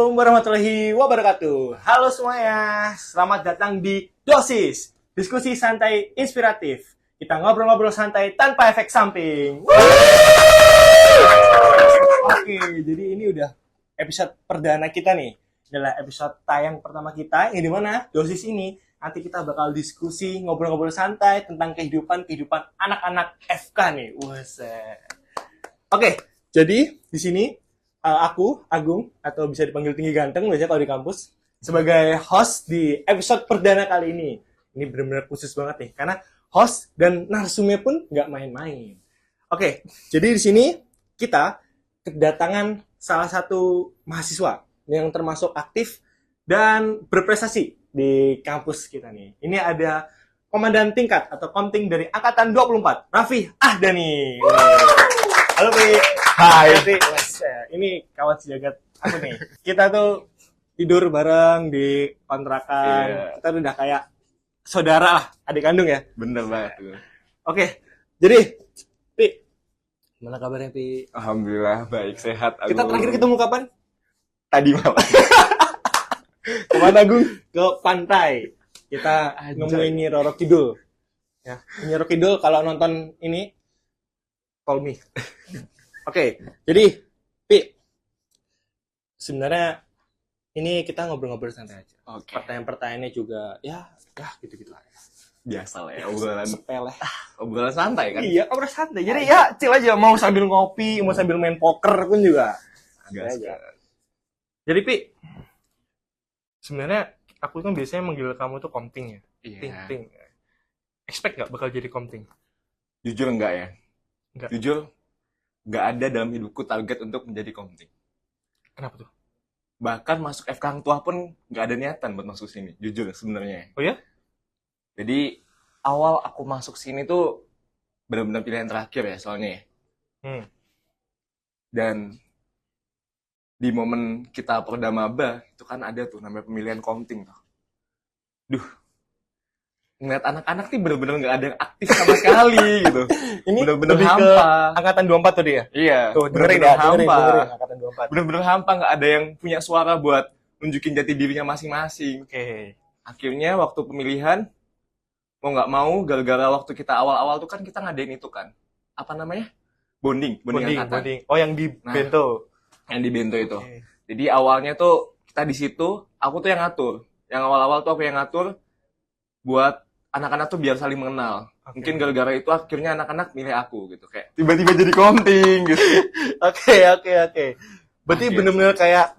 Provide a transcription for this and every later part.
Assalamualaikum warahmatullahi wabarakatuh. Halo semuanya, selamat datang di Dosis, diskusi santai inspiratif. Kita ngobrol-ngobrol santai tanpa efek samping. Oke, jadi ini udah episode perdana kita nih. Adalah episode tayang pertama kita, yang dimana Dosis ini nanti kita bakal diskusi, ngobrol-ngobrol santai tentang kehidupan anak-anak FK nih. Waset. Oke, jadi di sini aku, Agung, atau bisa dipanggil Tinggi Ganteng biasanya kalau di kampus, sebagai host di episode perdana kali ini. Ini benar-benar khusus banget nih, karena host dan narsumnya pun nggak main-main. Oke, jadi di sini kita kedatangan salah satu mahasiswa yang termasuk aktif dan berprestasi di kampus kita nih. Ini ada komandan tingkat atau komting dari Angkatan 24, Raffi Ahdani. Halo, Pi. Hai. Ini kawan sejagat aku nih. Kita tuh tidur bareng di kontrakan. Iya. Kita udah kayak saudara lah, adik kandung ya. Bener banget. Oke, jadi Pi, gimana kabarnya, Pi? Alhamdulillah baik, sehat. Kita terakhir ketemu kapan? tadi malam. Kemana, Agung? Ke pantai. Kita Anjay. nemuin Nyi Roro Kidul. Ya, Nyi Roro Kidul kalau nonton ini call me. Oke, jadi Pi, sebenarnya ini kita ngobrol-ngobrol santai aja. Oke. Pertanyaan-pertanyaannya juga ya gitu-gitu aja. Biasa lah ya, obrolan Sepele. santai kan. Iya, ngobrol santai. Jadi ya chill aja, mau sambil ngopi, mau sambil main poker pun juga. Gas. Jadi Pi, sebenarnya aku kan biasanya manggil kamu tuh komting ya. Iya. Ting. Expect nggak bakal jadi komting? Jujur enggak ya? Enggak. Jujur enggak ada dalam hidupku target untuk menjadi komting. Kenapa tuh? Bahkan masuk FK Hang Tuah pun enggak ada niatan buat masuk sini, jujur sebenarnya. Oh ya? Jadi awal aku masuk sini tuh benar-benar pilihan terakhir ya soalnya ya. Dan di momen kita perda maba itu kan ada tuh namanya pemilihan komting tuh. Duh, ngeliat anak-anak nih bener-bener nggak ada yang aktif sama sekali gitu. Ini Bener-bener lebih ke hampa. Angkatan 24 tadi ya? Iya, Tuh, dengerin bener-bener ya, dengerin hampa. Angkatan 24. Bener-bener hampa, nggak ada yang punya suara buat nunjukin jati dirinya masing-masing. Oke. Akhirnya waktu pemilihan, mau nggak mau, gara-gara waktu kita awal-awal tuh kan kita ngadain itu kan. Apa namanya? Bonding angkatan. Bonding. Oh, yang di Nah, bento. Yang di bento itu. Oke. Jadi awalnya tuh kita di situ, aku tuh yang ngatur. Yang awal-awal tuh aku yang ngatur buat anak-anak tuh biar saling mengenal. Oke. Mungkin gara-gara itu akhirnya anak-anak milih aku gitu, kayak tiba-tiba jadi komting gitu. Oke. Berarti Oke. bener-bener kayak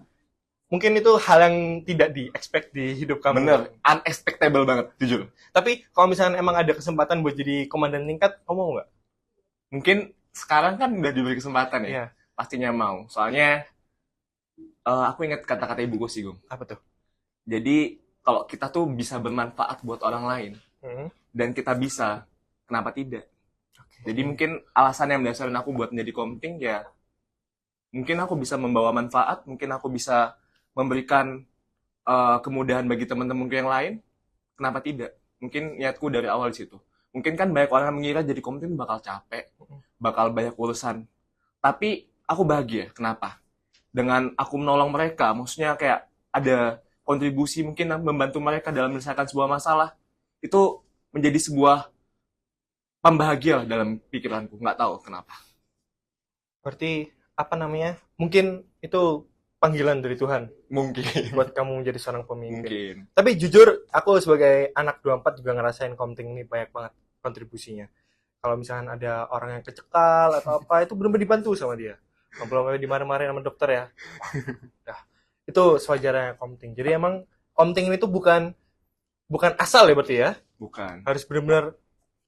mungkin itu hal yang tidak di-expect di hidup kamu. Bener, unexpectable banget, jujur. Tapi kalau misalnya emang ada kesempatan buat jadi komandan tingkat, kamu mau nggak? Mungkin sekarang kan udah diberi kesempatan ya, Iya. pastinya mau. Soalnya aku ingat kata-kata ibuku sih, Gung. Apa tuh? Jadi kalau kita tuh bisa bermanfaat buat orang lain dan kita bisa, kenapa tidak? Jadi mungkin alasan yang mendasarkan aku buat menjadi komting ya, mungkin aku bisa membawa manfaat, mungkin aku bisa memberikan kemudahan bagi teman-temanku yang lain, kenapa tidak? Mungkin niatku dari awal di situ. Mungkin kan banyak orang yang mengira jadi komting bakal capek, bakal banyak urusan. Tapi aku bahagia, kenapa? Dengan aku menolong mereka, maksudnya kayak ada kontribusi mungkin membantu mereka dalam menyelesaikan sebuah masalah, itu menjadi sebuah pembahagia dalam pikiranku, nggak tahu kenapa. Berarti apa namanya? Mungkin itu panggilan dari Tuhan Mungkin. buat kamu menjadi seorang pemimpin. Mungkin. Tapi jujur, aku sebagai anak 24 juga ngerasain komting ini banyak banget kontribusinya. Kalau misalkan ada orang yang kecekal atau apa, itu benar-benar dibantu sama dia. Ngobrol dimarahin sama dokter ya. Wah, itu sewajarnya komting. Jadi emang komting ini tuh bukan asal ya berarti ya. Bukan. Harus benar-benar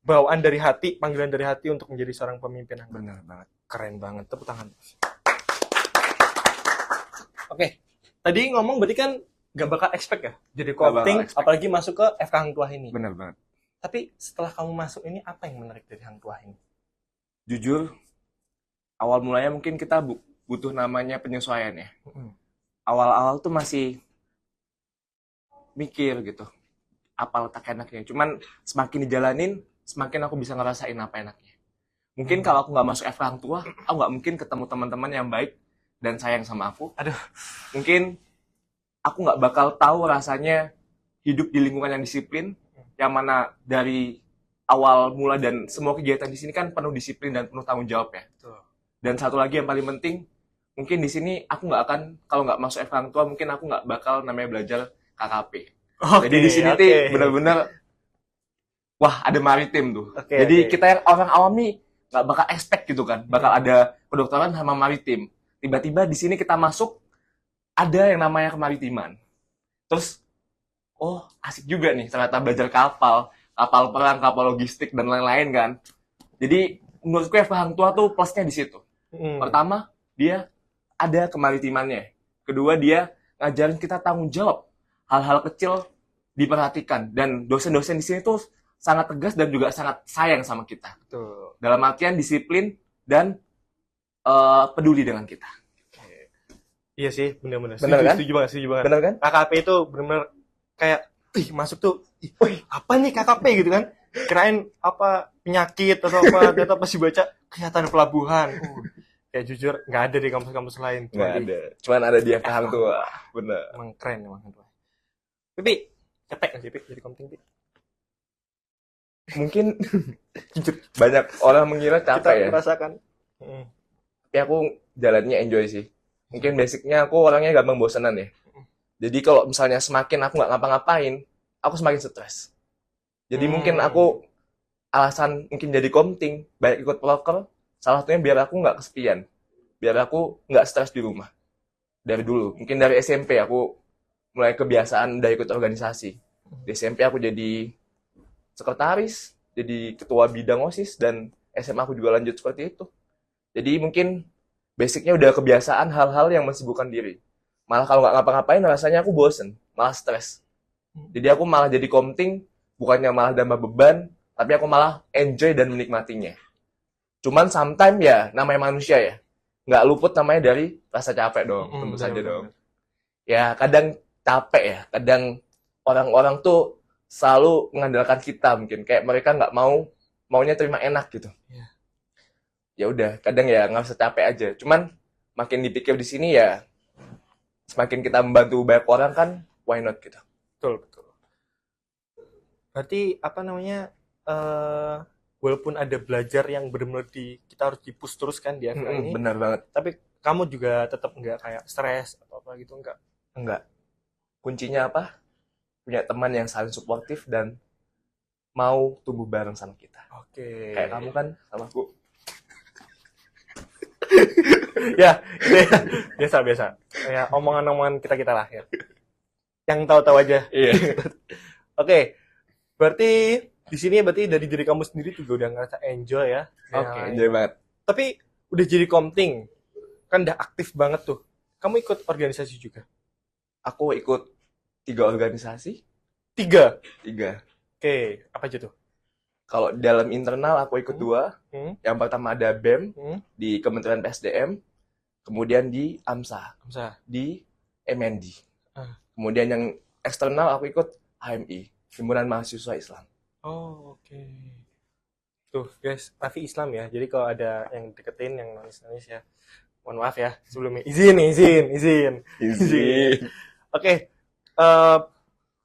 bawaan dari hati, panggilan dari hati untuk menjadi seorang pemimpin. Benar banget. Keren banget, tepuk tangan. Oke, tadi ngomong berarti kan gak bakal expect ya jadi bakal komting, expect. apalagi masuk ke FK Hang Tuah ini. Benar banget. Tapi setelah kamu masuk ini, apa yang menarik dari Hang Tuah ini? Jujur, awal mulanya mungkin kita butuh namanya penyesuaian ya. Awal-awal tuh masih mikir gitu, apa letak enaknya. Cuman semakin dijalanin, semakin aku bisa ngerasain apa enaknya. Mungkin kalau aku nggak masuk FK Hang Tuah, aku nggak mungkin ketemu teman-teman yang baik dan sayang sama aku. Aduh. Mungkin aku nggak bakal tahu rasanya hidup di lingkungan yang disiplin, yang mana dari awal mula dan semua kegiatan di sini kan penuh disiplin dan penuh tanggung jawab ya. Betul. Dan satu lagi yang paling penting, mungkin di sini aku nggak akan, kalau nggak masuk FK Hang Tua, mungkin aku nggak bakal namanya belajar KKP. Jadi di sini tuh benar-benar, wah ada maritim tuh. Jadi kita yang orang awam nih nggak bakal expect gitu kan, bakal ada kedokteran sama maritim. Tiba-tiba di sini kita masuk, ada yang namanya kemaritiman. Terus, oh asik juga nih ternyata belajar kapal perang, kapal logistik dan lain-lain kan. Jadi menurutku FK Hang Tua tuh plusnya di situ. Pertama, dia ada kemaritimannya. Kedua, dia ngajarin kita tanggung jawab. Hal-hal kecil diperhatikan, dan dosen-dosen di sini tuh sangat tegas dan juga sangat sayang sama kita. Betul. Dalam artian disiplin dan peduli dengan kita. Iya sih, benar-benar. Benar kan? Setuju banget. Benar kan? KKP itu benar-benar kayak, masuk tuh, apa nih KKP gitu kan? Kirain apa penyakit atau apa, ternyata pas dibaca kelihatan pelabuhan. Kayak jujur nggak ada di kampus-kampus lain. Nggak ada. Cuman ada di FK Hang Tua. Bener. Emang keren emang Hang Tua. Tapi capek nggak sih Pik jadi komting Pik? Mungkin banyak orang mengira capek Kita ya. merasakan. Tapi aku jalannya enjoy sih. Mungkin basicnya aku orangnya gampang bosanan ya. Jadi kalau misalnya semakin aku nggak ngapa-ngapain, aku semakin stres. Jadi mungkin aku alasan mungkin jadi komting, banyak ikut proker, salah satunya biar aku nggak kesepian. Biar aku nggak stres di rumah. Dari dulu. Mungkin dari SMP aku mulai kebiasaan udah ikut organisasi. Di SMP aku jadi sekretaris, jadi ketua bidang OSIS, dan SMA aku juga lanjut seperti itu. Jadi mungkin basicnya udah kebiasaan hal-hal yang mensibukkan diri. Malah kalau nggak ngapa-ngapain rasanya aku bosen, malah stres. Jadi aku malah jadi komting, bukannya malah tambah beban, tapi aku malah enjoy dan menikmatinya. Cuman sometimes ya, namanya manusia ya, nggak luput namanya dari rasa capek dong, tentu saja dong. Ya kadang capek ya, kadang orang-orang tuh selalu mengandalkan kita mungkin, kayak mereka nggak maunya terima enak gitu. Ya udah, kadang ya nggak usah capek aja. Cuman makin dipikir di sini ya, semakin kita membantu banyak orang kan, why not gitu. Betul. Berarti apa namanya? Walaupun ada belajar yang benar-benar kita harus dipus terus kan di FK ini. Benar banget. Tapi kamu juga tetap nggak kayak stres atau apa gitu enggak? Enggak. Kuncinya apa? Punya teman yang saling suportif dan mau tumbuh bareng sama kita. Oke. Kayak kamu kan sama aku. Ya, biasa. Kayak omongan-omongan kita lah ya. Yang tahu-tahu aja. Iya. Oke. Berarti di sini berarti dari diri kamu sendiri juga udah ngerasa enjoy ya. Oke, enjoy banget. Tapi udah jadi komting. Kan udah aktif banget tuh. Kamu ikut organisasi juga? Aku ikut 3 organisasi. 3? 3. Oke, apa aja tuh? Kalau dalam internal aku ikut 2. Yang pertama ada BEM di Kementerian PSDM, kemudian di AMSA, di MND. Kemudian yang eksternal aku ikut HMI, Himpunan Mahasiswa Islam. Oh, oke. Tuh, guys, Raffi Islam ya. Jadi kalau ada yang deketin yang nonis-nonis ya, mohon maaf ya sebelumnya. Izin. Oke.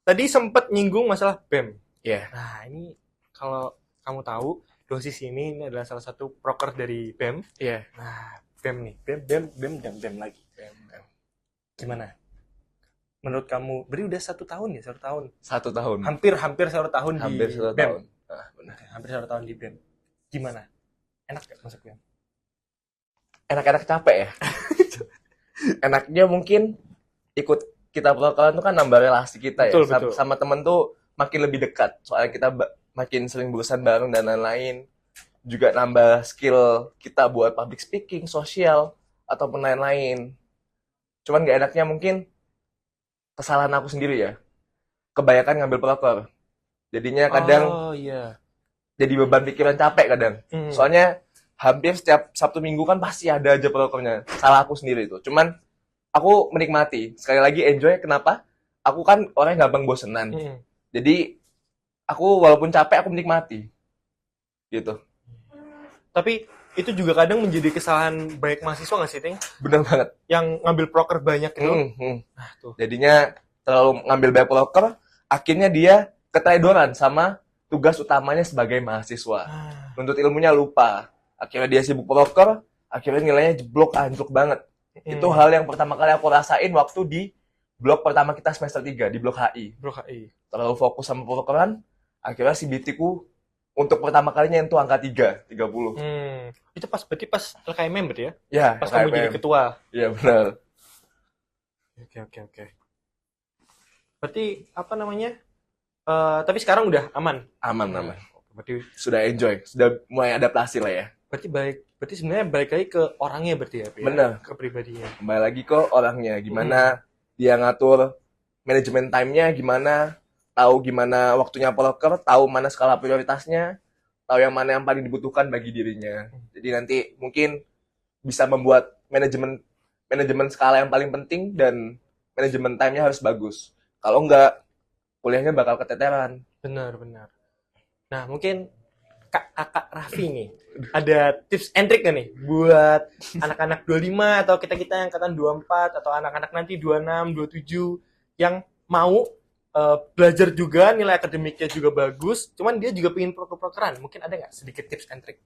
Tadi sempat nyinggung masalah BEM. Iya. Nah, ini kalau kamu tahu, dosis ini adalah salah satu proker dari BEM. Iya. Nah, BEM nih. BEM lagi. Gimana? Menurut kamu, berarti udah 1 tahun ya? 1 tahun? 1 tahun. Hampir 1 tahun di BEM. Benar. Hampir 1 tahun di BEM. Gimana? Enak gak masuk BEM? Enak-enak capek ya? Enaknya mungkin ikut kita prokeran itu kan nambah relasi kita ya. Betul. Sama temen tuh makin lebih dekat. Soalnya kita makin sering berurusan bareng dan lain-lain. Juga nambah skill kita buat public speaking, sosial, ataupun lain-lain. Cuman gak enaknya mungkin kesalahan aku sendiri ya. Kebanyakan ngambil proker. Jadinya kadang jadi beban pikiran, capek kadang. Soalnya hampir setiap Sabtu Minggu kan pasti ada aja prokernya. Salah aku sendiri itu. Cuman aku menikmati. Sekali lagi enjoy. Kenapa? Aku kan orang yang gampang bosenan. Jadi aku walaupun capek aku menikmati. Gitu. Tapi itu juga kadang menjadi kesalahan banyak mahasiswa nggak sih, Ting? Bener banget. Yang ngambil proker banyak itu. Nah, tuh. Jadinya terlalu ngambil banyak proker, akhirnya dia keteledoran sama tugas utamanya sebagai mahasiswa. Nuntut ilmunya lupa. Akhirnya dia sibuk proker, akhirnya nilainya jeblok, anjlok banget. Itu hal yang pertama kali aku rasain waktu di blok pertama kita semester 3, di blok HI. Terlalu fokus sama prokeran, akhirnya CBT ku untuk pertama kalinya itu angka 30. Itu berarti pas LKMM berarti ya? Ya, pas kamu jadi ketua. Iya, benar. Oke. Berarti apa namanya? Tapi sekarang udah aman. Aman. Berarti sudah enjoy, sudah mulai adaptasi lah ya. Berarti sebenarnya balik lagi ke orangnya berarti ya, Pi? Benar. Ke pribadinya. Kembali lagi ke orangnya, gimana dia ngatur manajemen time-nya, gimana tahu gimana waktunya proker, tahu mana skala prioritasnya, tahu yang mana yang paling dibutuhkan bagi dirinya. Jadi nanti mungkin bisa membuat manajemen skala yang paling penting dan manajemen time-nya harus bagus. Kalau enggak, kuliahnya bakal keteteran. Benar. Nah, mungkin Kakak Raffi nih, ada tips and trick nih buat anak-anak 25 atau kita yang angkatan 24 atau anak-anak nanti 26, 27 yang mau belajar juga, nilai akademiknya juga bagus, cuman dia juga pengen proker-prokeran. Mungkin ada nggak sedikit tips and trick?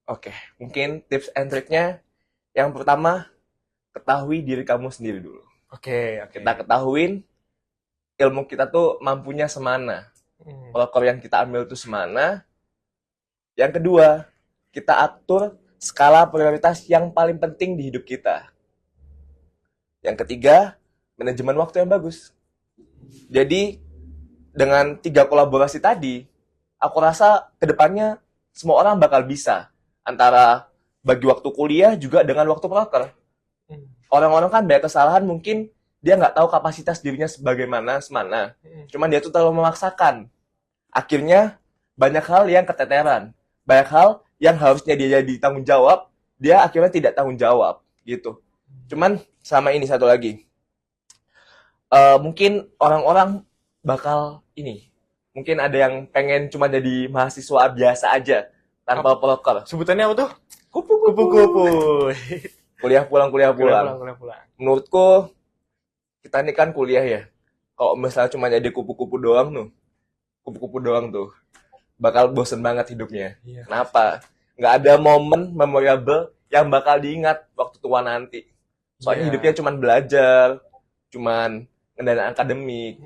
Oke, mungkin tips and trick-nya yang pertama, ketahui diri kamu sendiri dulu. Oke. Kita ketahuin ilmu kita tuh mampunya semana. Proker yang kita ambil tuh semana. Yang kedua, kita atur skala prioritas yang paling penting di hidup kita. Yang ketiga, manajemen waktu yang bagus. Jadi, dengan 3 kolaborasi tadi, aku rasa kedepannya semua orang bakal bisa. Antara bagi waktu kuliah juga dengan waktu proker. Orang-orang kan banyak kesalahan, mungkin dia nggak tahu kapasitas dirinya sebagaimana semana. Cuman dia tuh terlalu memaksakan. Akhirnya, banyak hal yang keteteran. Banyak hal yang harusnya dia jadi tanggung jawab, dia akhirnya tidak tanggung jawab. Gitu. Cuman, sama ini satu lagi. Mungkin orang-orang bakal mungkin ada yang pengen cuma jadi mahasiswa biasa aja tanpa proker. Sebutannya apa tuh? Kupu-kupu. Kuliah pulang. Menurutku kita ini kan kuliah ya. Kalau misalnya cuma jadi kupu-kupu doang tuh bakal bosen banget hidupnya. Iya. Kenapa? Nggak ada momen memorable yang bakal diingat waktu tua nanti. Soalnya hidupnya cuma belajar, cuman ngendaliin akademik.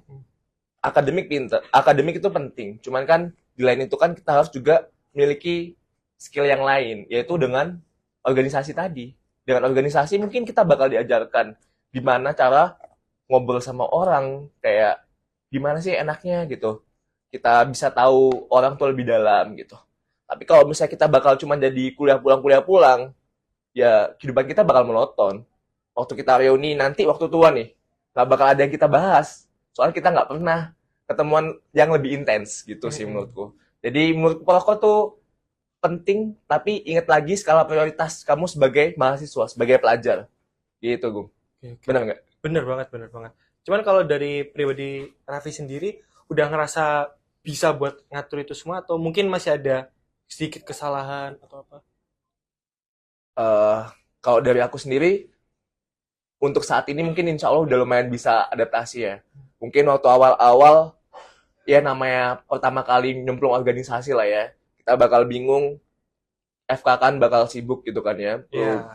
Akademik itu penting. Cuman kan di lain itu kan kita harus juga memiliki skill yang lain, yaitu dengan organisasi tadi. Dengan organisasi mungkin kita bakal diajarkan gimana cara ngobrol sama orang, kayak gimana sih enaknya gitu. Kita bisa tahu orang tuh lebih dalam gitu. Tapi kalau misalnya kita bakal cuma jadi kuliah pulang, ya kehidupan kita bakal monoton. Waktu kita reuni nanti waktu tua nih, nggak bakal ada yang kita bahas. Soalnya kita nggak pernah ketemuan yang lebih intens gitu sih menurutku. Jadi menurutku proker tuh penting, tapi ingat lagi skala prioritas kamu sebagai mahasiswa, sebagai pelajar. Gitu, Gung. Benar nggak? Bener banget. Cuman kalau dari pribadi Raffi sendiri, udah ngerasa bisa buat ngatur itu semua, atau mungkin masih ada sedikit kesalahan atau apa? Kalau dari aku sendiri, untuk saat ini mungkin insya Allah udah lumayan bisa adaptasi ya. Mungkin waktu awal-awal, ya namanya pertama kali nyemplung organisasi lah ya. Kita bakal bingung, FK kan bakal sibuk gitu kan ya.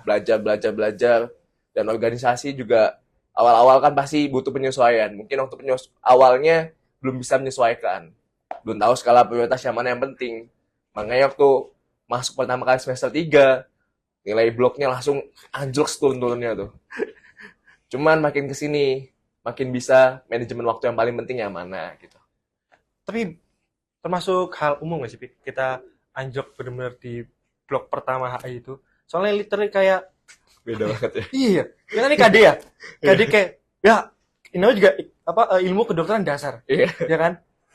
Belajar. Dan organisasi juga awal-awal kan pasti butuh penyesuaian. Mungkin waktu awalnya belum bisa menyesuaikan. Belum tahu skala prioritas yang mana yang penting. Makanya waktu masuk pertama kali semester 3, nilai bloknya langsung anjlok seturun-turunnya tuh. Cuman makin kesini, makin bisa manajemen waktu yang paling penting yang mana gitu. Tapi termasuk hal umum nggak sih, Pi? Kita anjlok benar-benar di blok pertama HI itu. Soalnya literally kayak beda banget ya. Iya, ya kan ini KD ya. KD kayak ya ini juga ilmu kedokteran dasar. Iya. Ya kan?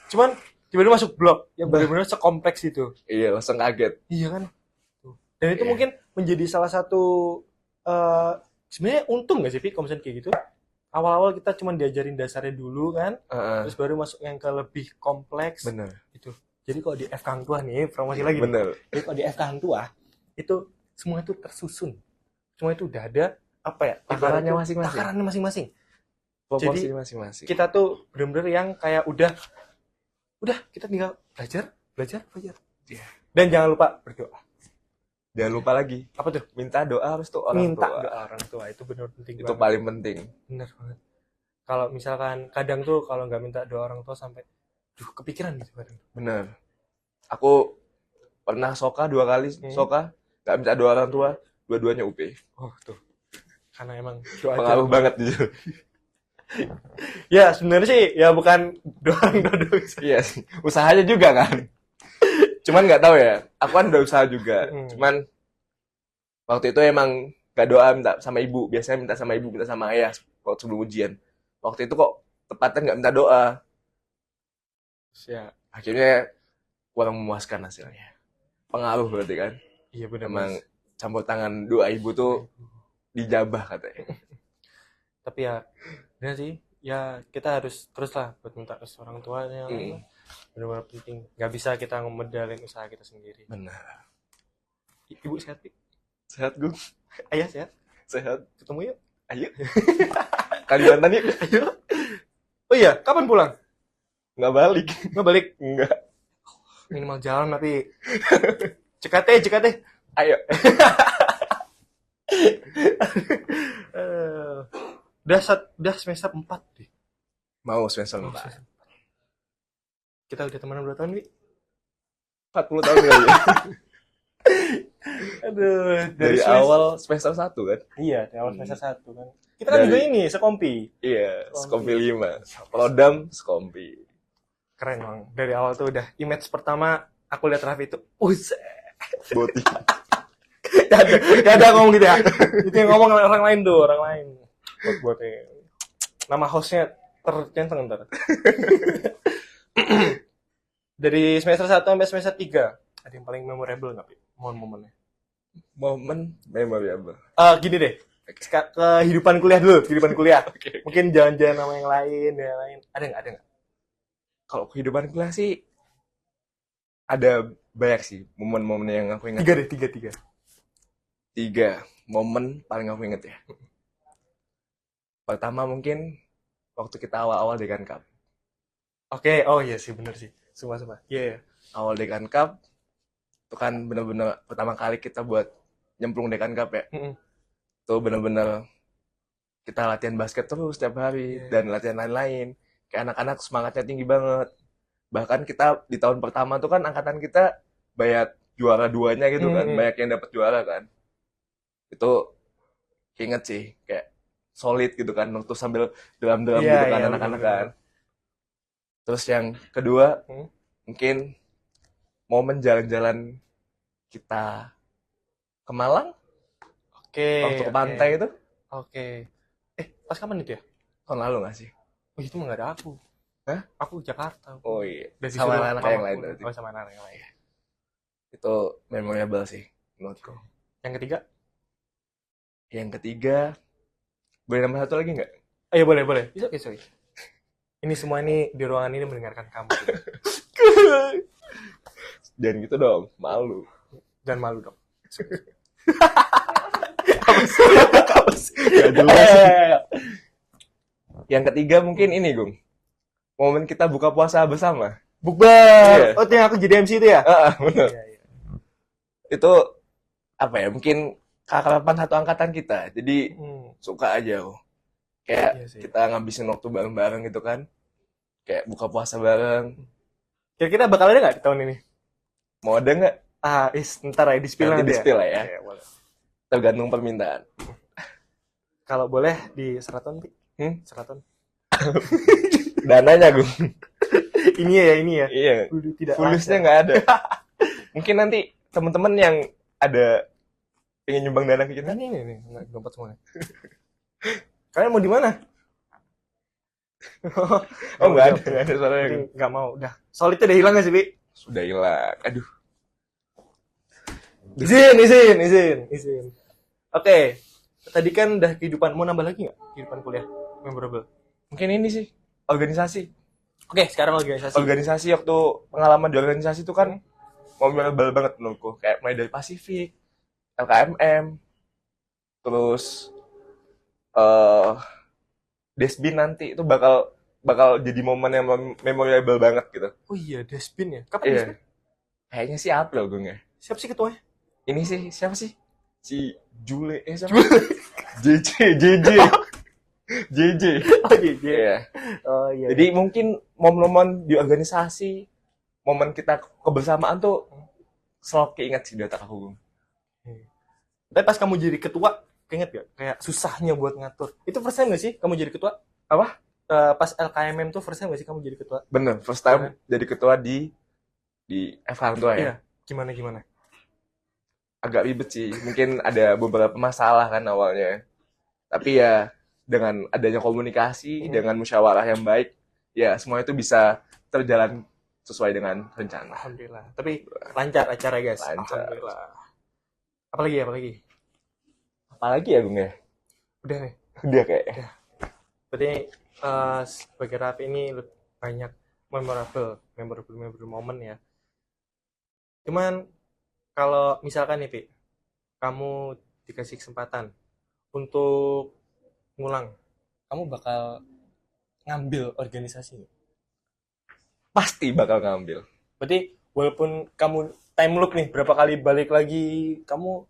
Cuman tiba-tiba masuk blok yang benar-benar sekompleks itu. Iya, langsung kaget. Iya kan? Dan itu mungkin menjadi salah satu sebenarnya untung nggak sih, Pi, kalau misalnya kayak gitu? Awal-awal kita cuma diajarin dasarnya dulu kan, terus baru masuk yang ke lebih kompleks. Bener. Itu. Jadi kalau di FK Hang Tuah nih, promosi lagi. Bener. Jadi kalau di FK Hang Tuah, itu semua itu tersusun. Semua itu udah ada apa ya? Takarannya ibaratnya masing-masing. Takarannya masing-masing. Proporsi Jadi, masing-masing. Kita tuh bener-bener yang kayak udah kita tinggal belajar. Iya. Dan jangan lupa berdoa. Jangan lupa lagi, Apa tuh? minta doa harus tuh orang Minta tua. doa orang tua, itu bener penting Itu banget. paling penting. Bener banget. Kalau misalkan kadang tuh kalau nggak minta doa orang tua sampai kepikiran gitu kadang. Bener. Aku pernah soka 2 kali, soka nggak minta doa orang tua, dua-duanya UP. Oh tuh. Karena emang doa Pengaruh banget gitu. Ya sebenarnya sih ya bukan doa orang tua doang sih. Iya sih, usahanya juga kan. Cuman nggak tahu ya, aku kan udah usaha juga. Cuman waktu itu emang gak doa minta sama ibu, biasanya minta sama ibu, minta sama ayah waktu sebelum ujian. Waktu itu kok tepatnya nggak minta doa. Ya, Akhirnya kurang memuaskan hasilnya. Pengaruh berarti kan. iya benar. Emang campur tangan doa ibu tuh dijabah katanya. Tapi ya benar sih. Ya kita harus terus lah buat minta ke orang tuanya. Benar-benar penting. Gak bisa kita ngomodalin usaha kita sendiri. Benar. Ibu sehat, Pi? Sehat gue. Ayah sehat? Sehat. Ketemu yuk. Ayo. Kalimantan yuk. Ayo. Oh iya, kapan pulang? Nggak balik. Nggak balik? Nggak. Minimal jalan tapi. Cekate. Ayo. Udah semester 4 deh. Mau semester 4. Kita udah temenan berapa tahun, Wi? 40 tahun kali ya. Aduh, Dari awal semester 1 kan? Iya, dari awal semester 1 kan. Kita kan juga ini, sekompi. Iya, sekompi 5. Prodam, sekompi. Keren, Bang. Dari awal tuh udah image pertama aku lihat Raffi itu. Buset. Boti. Gak ada ngomong gitu ya. Itu yang ngomong orang lain tuh, orang lain. Buat-buatnya. Nama hostnya tercentang ntar. Dari semester 1 sampai semester 3, ada yang paling memorable nggak, Pi? Momen-momennya. Momen memorable. Gini deh. Kehidupan kuliah dulu, kehidupan kuliah. Oke. Mungkin jangan-jangan nama yang lain. Ada nggak? Kalau kehidupan kuliah sih ada banyak sih momen-momen yang aku ingat. Tiga. 3 momen paling aku ingat ya. Pertama mungkin waktu kita awal-awal Dekan Cup. Oke, oh iya sih, bener sih. Sumpah. Iya. Awal Dekan Cup itu kan bener-bener pertama kali kita buat nyemplung Dekan Cup ya. Itu bener-bener kita latihan basket terus setiap hari dan latihan lain-lain. Kayak anak-anak semangatnya tinggi banget. Bahkan kita di tahun pertama tuh kan angkatan kita banyak juara 2-nya gitu kan, banyak yang dapat juara kan. Itu inget sih, kayak solid gitu kan, waktu sambil drum-drum gitu kan anak-anak kan. Terus yang kedua, mungkin momen jalan-jalan kita ke Malang. Waktu ke pantai itu. Oke. Pas kapan itu ya? Tahun lalu gak sih? Oh, itu mah gak ada aku. Hah? Aku Jakarta. Oh iya. Dan Sama disuruh anak mama yang lain aku. berarti. Oh, sama anak yang lain. Itu memorable sih menurutku. Yang ketiga? Yang ketiga, boleh nambah satu lagi nggak? Iya, boleh. Bisa. Ini semua ini di ruangan ini mendengarkan kamu. Jangan gitu dong, malu. Dan malu dong. Gak jelas. Yang ketiga mungkin ini, Gung. Momen kita buka puasa bersama. Bukber. Oh, itu yang aku jadi MC itu ya? Bener. Iya. Itu apa ya? Mungkin keakraban satu angkatan kita. Jadi suka aja. Kayak kita ngabisin waktu bareng-bareng gitu kan. Kayak buka puasa bareng. Kira-kira bakal ada nggak di tahun ini? Mau ada nggak? Ntar ya di-spill Nanti nanti di-spill lah ya. Iya, boleh. Tergantung permintaan. Kalau boleh di Seraton, Pi. Seraton. Dananya, Gung. Ini ya. Iya. Tidak Fulusnya nggak ada. Mungkin nanti teman-teman yang ada pengen nyumbang dana ke kita. Ini dompet semuanya. Kalian mau di mana? Oh, nggak ada suaranya. Nggak mau, udah. Solidnya udah hilang nggak sih, Pi? Sudah hilang. Aduh. Izin. Oke. Tadi kan udah kehidupan. Mau nambah lagi nggak? Kehidupan kuliah. Memorable. Mungkin ini sih. Organisasi. Oke, sekarang organisasi. Organisasi waktu pengalaman di organisasi itu kan memorable banget menurutku. Kayak mulai dari Pasifik, LKMM, terus eh Desbin nanti itu bakal bakal jadi momen yang memorable banget gitu. Oh iya, Despin ya. Kapan Iya, Despin? kayaknya sih April gue nggak. Siapa sih ketuanya? Ini sih siapa sih? Si Jule, siapa? JJ, JJ, JJ. Oh iya, iya. Iya. Oh iya. Jadi mungkin momen-momen di organisasi, momen kita kebersamaan tuh selalu keinget sih di otak aku. Tapi pas kamu jadi ketua, keinget gak? Kayak susahnya buat ngatur. Itu first time gak sih kamu jadi ketua? Apa? Pas LKMM tuh first time gak sih kamu jadi ketua? Bener, first time jadi ketua di FK Hang Tua ya. Iya. Gimana? Agak ribet sih. Mungkin ada beberapa masalah kan awalnya. Tapi ya dengan adanya komunikasi, dengan musyawarah yang baik, ya semua itu bisa terjalan sesuai dengan rencana. Alhamdulillah. Tapi lancar acara guys. Lancar. Alhamdulillah. Apalagi? Apalagi ya Gung ya? Udah nih. Udah kayak. Berarti sebagai rap ini banyak memorable momen ya. Cuman kalau misalkan nih, Pi, kamu dikasih kesempatan untuk ngulang, kamu bakal ngambil organisasi nggak? Pasti bakal ngambil. Berarti walaupun kamu time loop nih, berapa kali balik lagi, kamu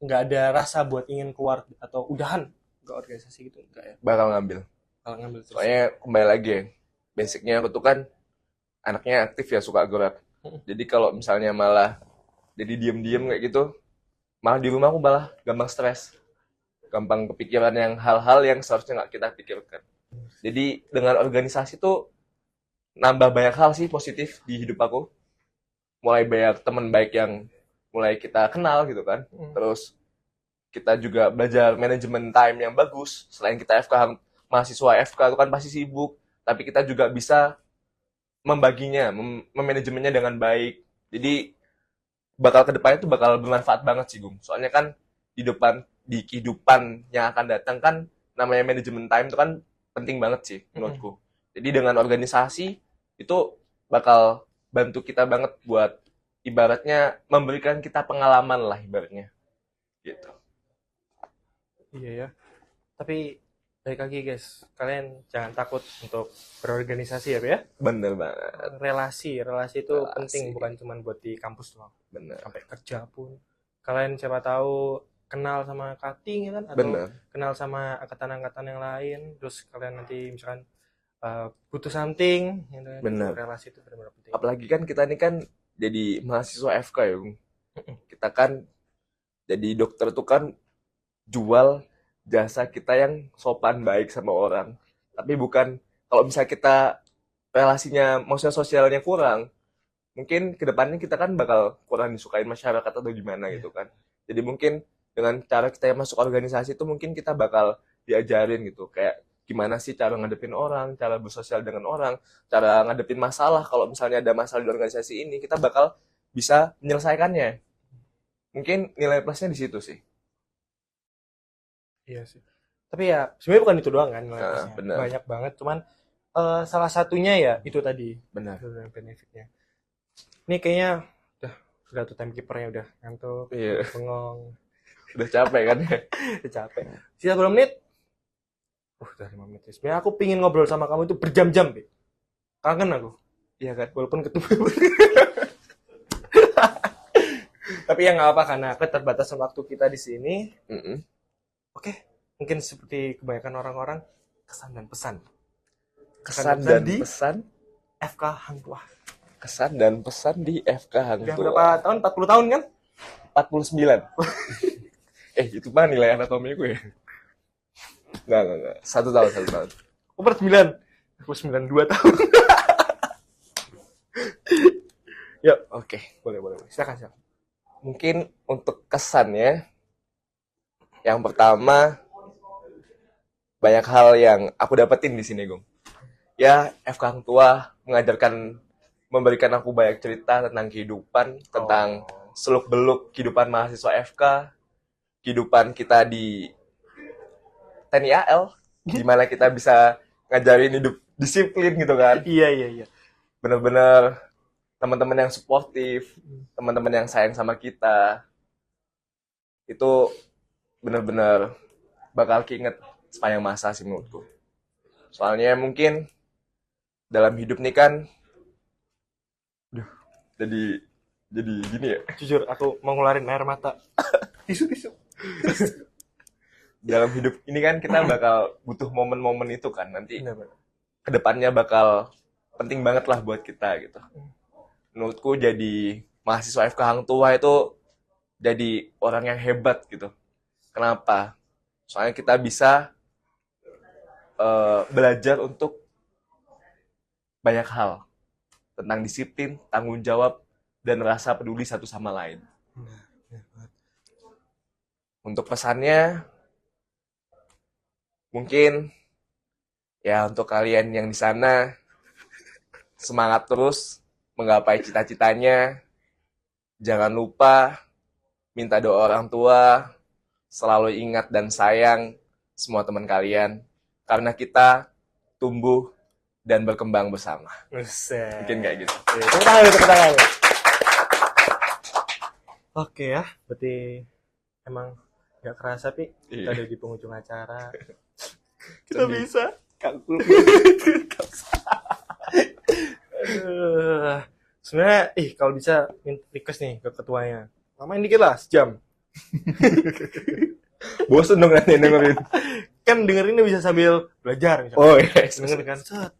nggak ada rasa buat ingin keluar atau udahan ke organisasi gitu, enggak ya? Bakal ngambil. Kalau ngambil terus. Soalnya kembali lagi ya, basicnya aku tuh kan anaknya aktif ya, suka gerak. Jadi kalau misalnya malah jadi diem-diem kayak gitu, malah di rumah aku malah gampang stres. Gampang kepikiran yang hal-hal yang seharusnya nggak kita pikirkan. Jadi dengan organisasi tuh nambah banyak hal sih positif di hidup aku. Mulai banyak teman baik yang mulai kita kenal gitu kan. Terus kita juga belajar manajemen time yang bagus. Selain kita mahasiswa FK itu kan pasti sibuk, tapi kita juga bisa membaginya, memanajemennya dengan baik. Jadi bakal kedepannya itu bakal bermanfaat banget sih Gung. Soalnya kan di kehidupan yang akan datang kan namanya manajemen time itu kan penting banget sih menurutku. Jadi dengan organisasi itu bakal bantu kita banget buat ibaratnya memberikan kita pengalaman lah ibaratnya. Gitu. Iya ya. Tapi balik lagi guys, kalian jangan takut untuk berorganisasi ya, Pak ya. Bener banget. Relasi itu penting, bukan cuma buat di kampus doang. Bener. Sampai kerja pun. Kalian siapa tahu kenal sama cutting ya kan, atau Bener. kenal sama angkatan-angkatan yang lain, terus kalian nanti misalkan butuh something, gitu kan. Bener. Relasi itu benar-benar penting. Apalagi kan kita ini kan jadi mahasiswa FK ya, Gung. Kita kan jadi dokter tuh kan jual jasa kita yang sopan baik sama orang. Tapi bukan kalau misalnya kita relasinya, maksudnya sosialnya kurang, mungkin kedepannya kita kan bakal kurang disukain masyarakat atau gimana gitu kan. Jadi mungkin dengan cara kita yang masuk organisasi itu mungkin kita bakal diajarin gitu, kayak gimana sih cara ngadepin orang, cara bersosial dengan orang, cara ngadepin masalah. Kalau misalnya ada masalah di organisasi ini, kita bakal bisa menyelesaikannya. Mungkin nilai plusnya di situ sih. Iya sih. Tapi ya sebenarnya bukan itu doang kan nilai plusnya. Bener. Banyak banget, cuman salah satunya ya itu tadi. Benar. Benefitnya. Ini kayaknya udah tuh timekeepernya udah ngantuk, Iya. bengong, Udah capek kan ya? udah capek. Sisa berapa menit? Udah 5 menit. Sebenarnya aku pingin ngobrol sama kamu itu berjam-jam, Be. Kangen aku. Iya kan? Walaupun ketemu. Tapi ya nggak apa karena keterbatasan waktu kita di sini. Oke, mungkin seperti kebanyakan orang-orang, kesan dan pesan. Kesan dan di pesan FK Hang Tuah. Kesan dan pesan di FK Hang Udah Tuah. berapa tahun? 40 tahun kan? 49. Itu mah nilai anatomi gue. Enggak. 1 tahun. Oh, 9. Aku 92 tahun. Yuk, Oke. boleh. Silakan. Mungkin untuk kesannya, yang pertama banyak hal yang aku dapetin di sini, Gung. Ya, FK Hang Tuah memberikan aku banyak cerita tentang kehidupan, tentang seluk-beluk kehidupan mahasiswa FK, kehidupan kita di TNI AL, di mana kita bisa ngajarin hidup disiplin gitu kan. Iya. Bener-bener teman-teman yang suportif, teman-teman yang sayang sama kita. itu benar-benar bakal keinget sepanjang masa sih menurutku. Soalnya mungkin dalam hidup nih kan, duh, jadi gini ya. Jujur, aku mau ngeluarin air mata. Tisu. Dalam hidup ini kan kita bakal butuh momen-momen itu kan, nanti Benar. kedepannya bakal penting banget lah buat kita gitu. Menurutku jadi mahasiswa FK Hang Tuah itu jadi orang yang hebat gitu. Kenapa? Soalnya kita bisa belajar untuk banyak hal tentang disiplin, tanggung jawab, dan rasa peduli satu sama lain. Untuk pesannya, mungkin ya untuk kalian yang di sana, semangat terus menggapai cita-citanya. Jangan lupa minta doa orang tua, selalu ingat dan sayang semua teman kalian, karena kita tumbuh dan berkembang bersama. Buset. Mungkin kayak gitu. Tepuk tangan. Oke ya, berarti emang nggak kerasa, Pi. Kita Iya. ada di penghujung acara. Kita bisa. Aduh. Sebenarnya, kalau bisa request nih ke ketuanya. Lamain dikit lah, sejam. Bosen dong nanti dengerin. Kan dengerinnya bisa sambil belajar. Misalnya. Oh iya. Dengerin kan, set.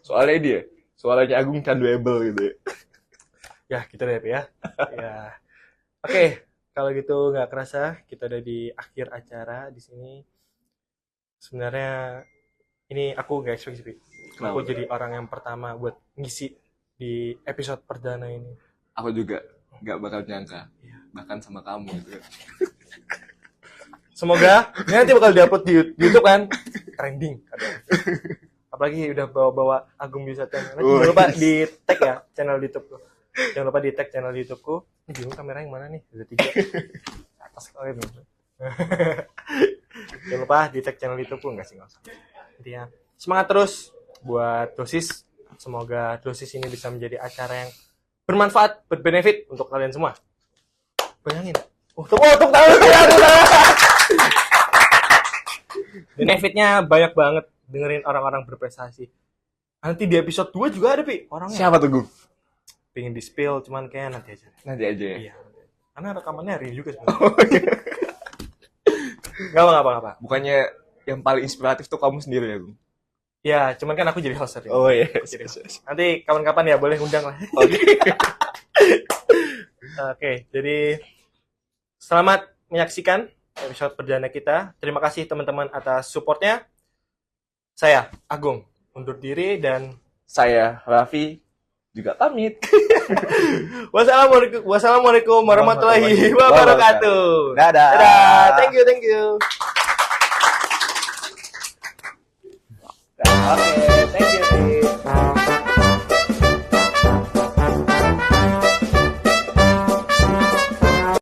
Soalnya dia, suaranya Agung canduable gitu ya. Ya, kita deh, Pi, ya. Ya. Oke, kalau gitu nggak kerasa, kita udah di akhir acara di sini. Sebenarnya ini aku nggak expect sih, Pi. Aku Kenapa? jadi orang yang pertama buat ngisi di episode perdana ini. Aku juga nggak bakal nyangka. Bahkan sama kamu gitu kan. Semoga ini nanti bakal diupload di YouTube kan, trending. Apalagi udah bawa-bawa Agung bisa channel. Jangan lupa di tag ya channel YouTube-ku. Jangan lupa di tag channel YouTube-ku. Ini bingung kameranya yang mana nih? Ada 3. Atas kalian. Jangan lupa di tag channel YouTube-ku, nggak usah. Intinya semangat terus buat dosis. Semoga dosis ini bisa menjadi acara yang bermanfaat, berbenefit untuk kalian semua. Bayangin. Tepuk tangan. Benefitnya banyak banget dengerin orang-orang berprestasi. Nanti di episode 2 juga ada, Pi, orangnya. Siapa tuh, Gung? Pengen di-spill, cuman kayak nanti aja. Nanti aja ya. Iya. Karena rekamannya hari ini juga sebenarnya. Gak apa-apa. Bukannya yang paling inspiratif tuh kamu sendiri ya, Gung? Ya, cuman kan aku jadi host hari ini. Oh iya. Nanti kapan-kapan ya boleh undang lah. Oke. Oke, jadi selamat menyaksikan episode perdana kita. Terima kasih teman-teman atas supportnya. Saya, Agung, undur diri dan Saya, Raffi, juga pamit. Wassalamualaikum warahmatullahi wabarakatuh. Dadah. Dadah. Thank you. Oke.